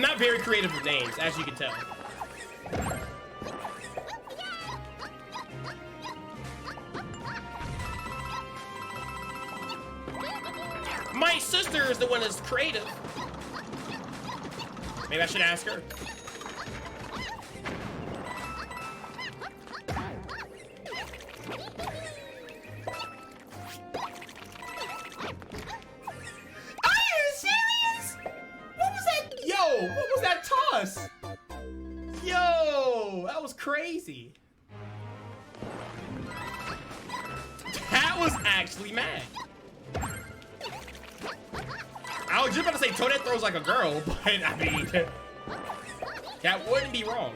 I'm not very creative with names, as you can tell. My sister is the one that's creative. Maybe I should ask her. What was that toss? Yo, that was crazy. That was actually mad. I was just about to say Toadette throws like a girl, but I mean, that wouldn't be wrong.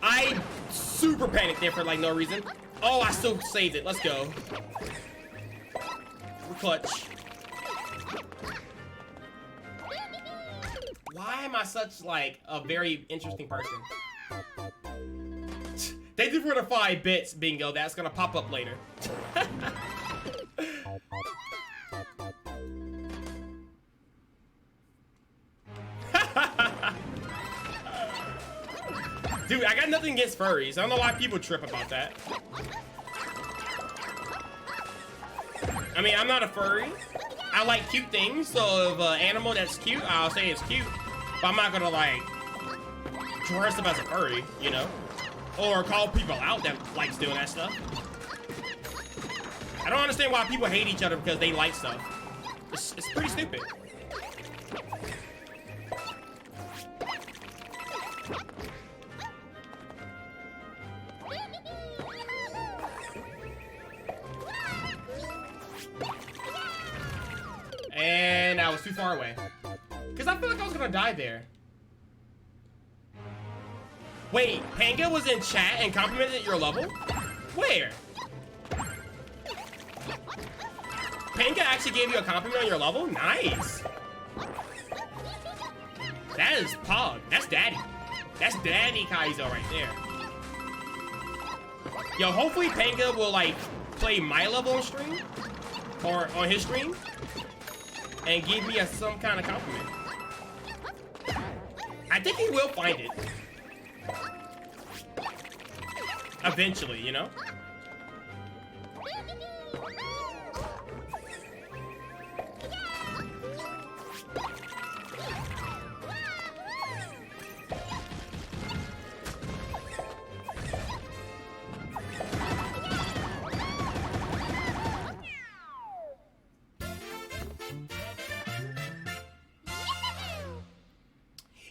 I super panicked there for like no reason. Oh, I still saved it. Let's go. We're clutch. Why am I such like a very interesting person? Thank you for the 5 bits, bingo. That's gonna pop up later. Dude, I got nothing against furries. I don't know why people trip about that. I mean, I'm not a furry. I like cute things, so if an animal that's cute, I'll say it's cute. But I'm not gonna, like, dress up as a furry, you know? Or call people out that likes doing that stuff. I don't understand why people hate each other because they like stuff. It's pretty stupid. And I was too far away. Because I feel like I was going to die there. Wait, Panga was in chat and complimented your level? Where? Panga actually gave you a compliment on your level? Nice. That is Pog. That's Daddy. That's Daddy Kaizo right there. Yo, hopefully Panga will, like, play my level on stream. Or on his stream. And give me some kind of compliment. I think he will find it. Eventually, you know?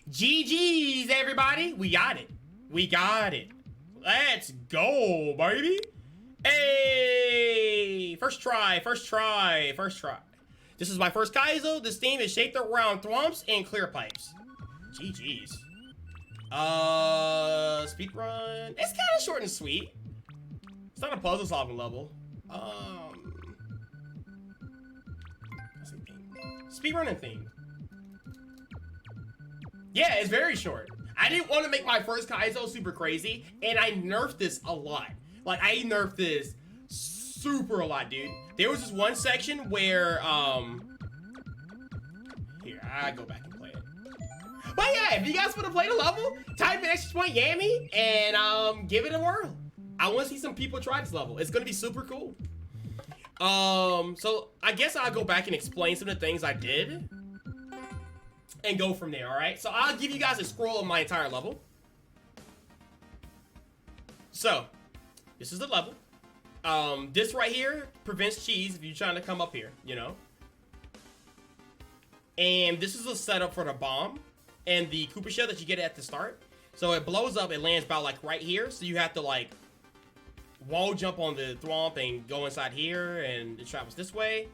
GG's, everybody. We got it. We got it. Let's go, baby. Hey, first try, first try, first try. This is my first Kaizo. This theme is shaped around thwomps and clear pipes. GG's. Speedrun. It's kind of short and sweet. It's not a puzzle solving level. Speedrun and theme. Yeah, it's very short. I didn't want to make my first Kaizo super crazy, and I nerfed this a lot. Like, I nerfed this super a lot, dude. There was this one section where, here, I go back and play it. But yeah, if you guys want to play the level, type in !Yammy and, give it a whirl. I want to see some people try this level. It's going to be super cool. So I guess I'll go back and explain some of the things I did. And go from there, alright? So I'll give you guys a scroll of my entire level. So, this is the level. This right here prevents cheese if you're trying to come up here, you know? And this is a setup for the bomb and the Koopa shell that you get at the start. So it blows up, it lands about like right here. So you have to like wall jump on the Thwomp and go inside here, and it travels this way.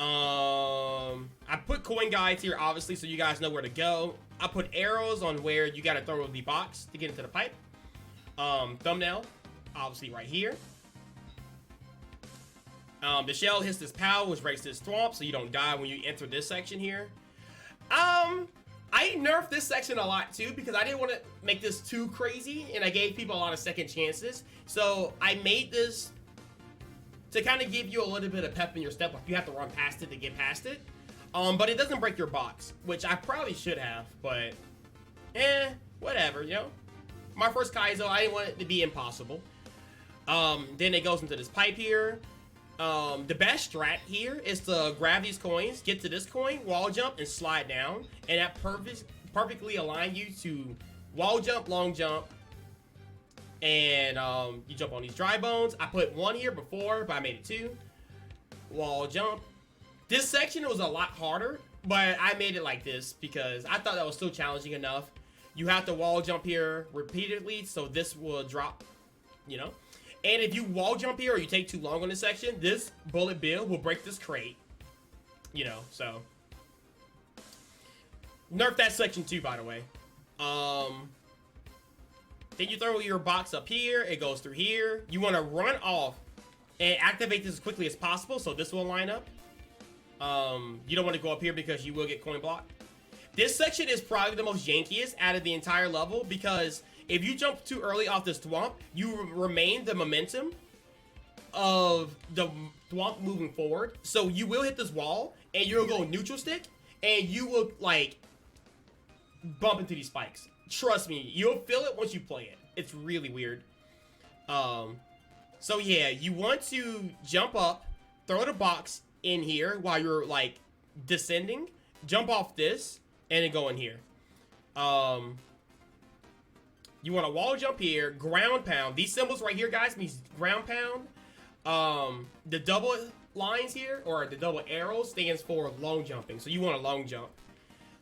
I put coin guides here, obviously, so you guys know where to go. I put arrows on where you gotta throw the box to get into the pipe. Thumbnail, obviously right here. The shell hits this POW, which breaks this Thwomp, so you don't die when you enter this section here. I nerfed this section a lot too because I didn't want to make this too crazy, and I gave people a lot of second chances. So I made this to kind of give you a little bit of pep in your step. Like you have to run past it to get past it. But it doesn't break your box, which I probably should have, but whatever, you know. My first Kaizo, I didn't want it to be impossible. Then it goes into this pipe here. The best strat here is to grab these coins, get to this coin, wall jump, and slide down. And that perfectly align you to wall jump, long jump, and you jump on these dry bones. I put one here before, but I made it two. Wall jump. This section was a lot harder, but I made it like this because I thought that was still challenging enough. You have to wall jump here repeatedly, so this will drop, you know. And if you wall jump here or you take too long on this section, this bullet bill will break this crate, you know, so. Nerf that section too, by the way. Then you throw your box up here, it goes through here. You want to run off and activate this as quickly as possible, so this will line up. You don't want to go up here because you will get coin blocked. This section is probably the most jankiest out of the entire level because if you jump too early off this thwomp, you remain the momentum of the thwomp moving forward. So you will hit this wall and you'll go neutral stick and you will like bump into these spikes. Trust me, you'll feel it once you play it. It's really weird. So yeah, you want to jump up, throw the box in here while you're like descending, jump off this, and then go in here. You want to wall jump here, ground pound. These symbols right here, guys, means ground pound. The double lines here, or the double arrow, stands for long jumping. So you want a long jump.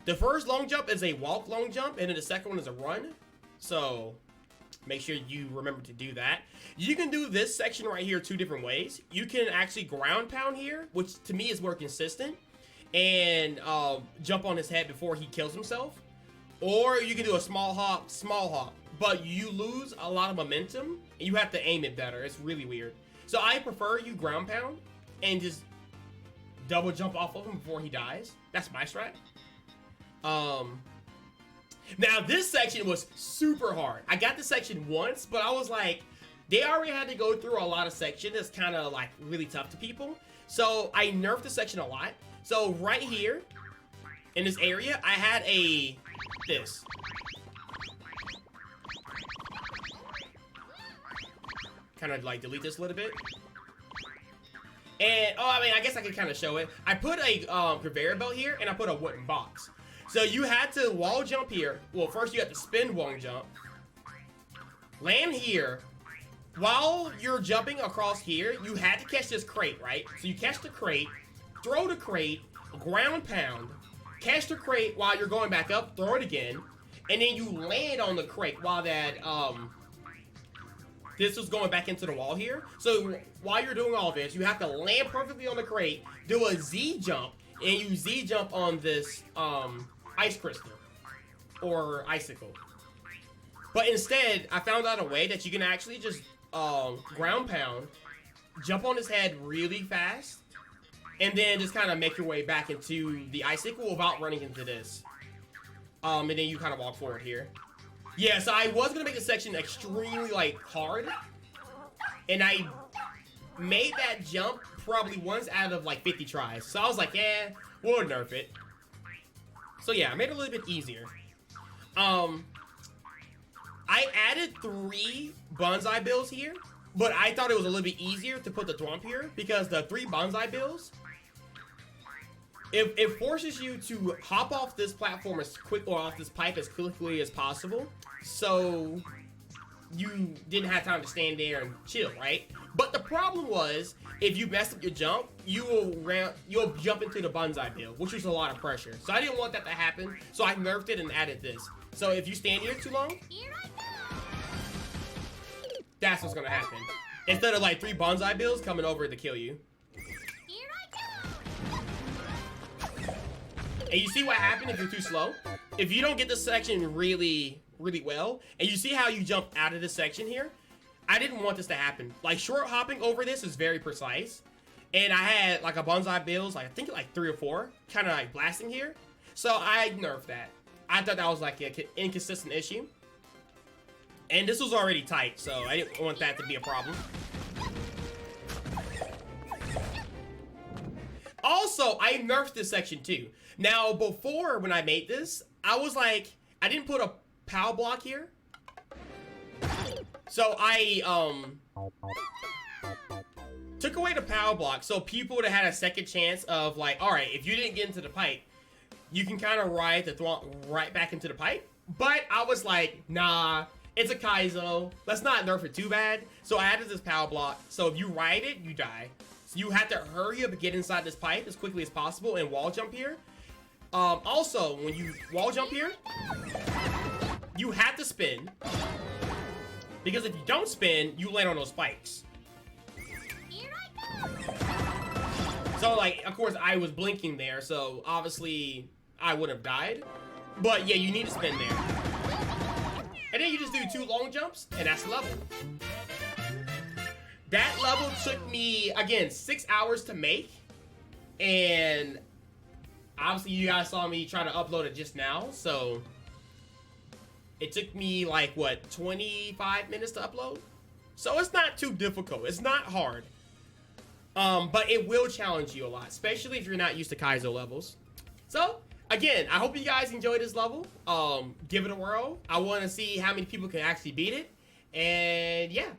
The first long jump is a walk long jump, and then the second one is a run. So make sure you remember to do that. You can do this section right here two different ways. You can actually ground pound here, which to me is more consistent, and jump on his head before he kills himself. Or you can do a small hop, but you lose a lot of momentum, and you have to aim it better. It's really weird. So I prefer you ground pound and just double jump off of him before he dies. That's my strat. Now this section was super hard. I got this section once, but I was like, they already had to go through a lot of sections. It's kind of like really tough to people. So I nerfed the section a lot. So right here in this area, I had this. Kind of like delete this a little bit. And, I mean, I guess I can kind of show it. I put a conveyor belt here, and I put a wooden box. So you had to wall jump here. Well, first you have to spin wall jump. Land here. While you're jumping across here, you had to catch this crate, right? So you catch the crate, throw the crate, ground pound, catch the crate while you're going back up, throw it again, and then you land on the crate while that, this was going back into the wall here. So while you're doing all this, you have to land perfectly on the crate, do a Z jump, and you Z jump on this, ice crystal or icicle. But instead, I found out a way that you can actually just ground pound, jump on his head really fast, and then just kind of make your way back into the icicle without running into this. And then you kind of walk forward here. Yeah, so I was gonna make this section extremely like hard, and I made that jump probably once out of like 50 tries. So I was like, yeah, we'll nerf it. So yeah, I made it a little bit easier. I added 3 bonsai bills here, but I thought it was a little bit easier to put the thwomp here because the 3 bonsai bills, it forces you to hop off this platform as quick, or off this pipe as quickly as possible, so you didn't have time to stand there and chill, right? But the problem was, if you mess up your jump, you'll jump into the bonsai bill, which was a lot of pressure. So I didn't want that to happen, so I nerfed it and added this. So if you stand here too long, that's what's gonna happen. Instead of like 3 bonsai bills coming over to kill you. And you see what happened if you're too slow? If you don't get this section really well, and you see how you jump out of this section here, I didn't want this to happen. Like, short hopping over this is very precise. And I had like a bonsai bills, like I think like 3 or 4, kind of like blasting here. So I nerfed that. I thought that was like an inconsistent issue. And this was already tight, so I didn't want that to be a problem. Also, I nerfed this section too. Now, before when I made this, I was like, I didn't put a POW block here. So I took away the POW block so people would have had a second chance of like, all right, if you didn't get into the pipe, you can kind of ride the Thwomp right back into the pipe. But I was like, nah, it's a Kaizo. Let's not nerf it too bad. So I added this POW block. So if you ride it, you die. So you have to hurry up and get inside this pipe as quickly as possible and wall jump here. Also, when you wall jump here, you have to spin. Because if you don't spin, you land on those spikes. So, like, of course, I was blinking there, so obviously I would have died. But yeah, you need to spin there. And then you just do 2 long jumps, and that's the level. That level took me, again, 6 hours to make. And obviously you guys saw me try to upload it just now, so it took me like, what, 25 minutes to upload? So it's not too difficult. It's not hard. But it will challenge you a lot, especially if you're not used to Kaizo levels. So, again, I hope you guys enjoyed this level. Give it a whirl. I want to see how many people can actually beat it. And yeah.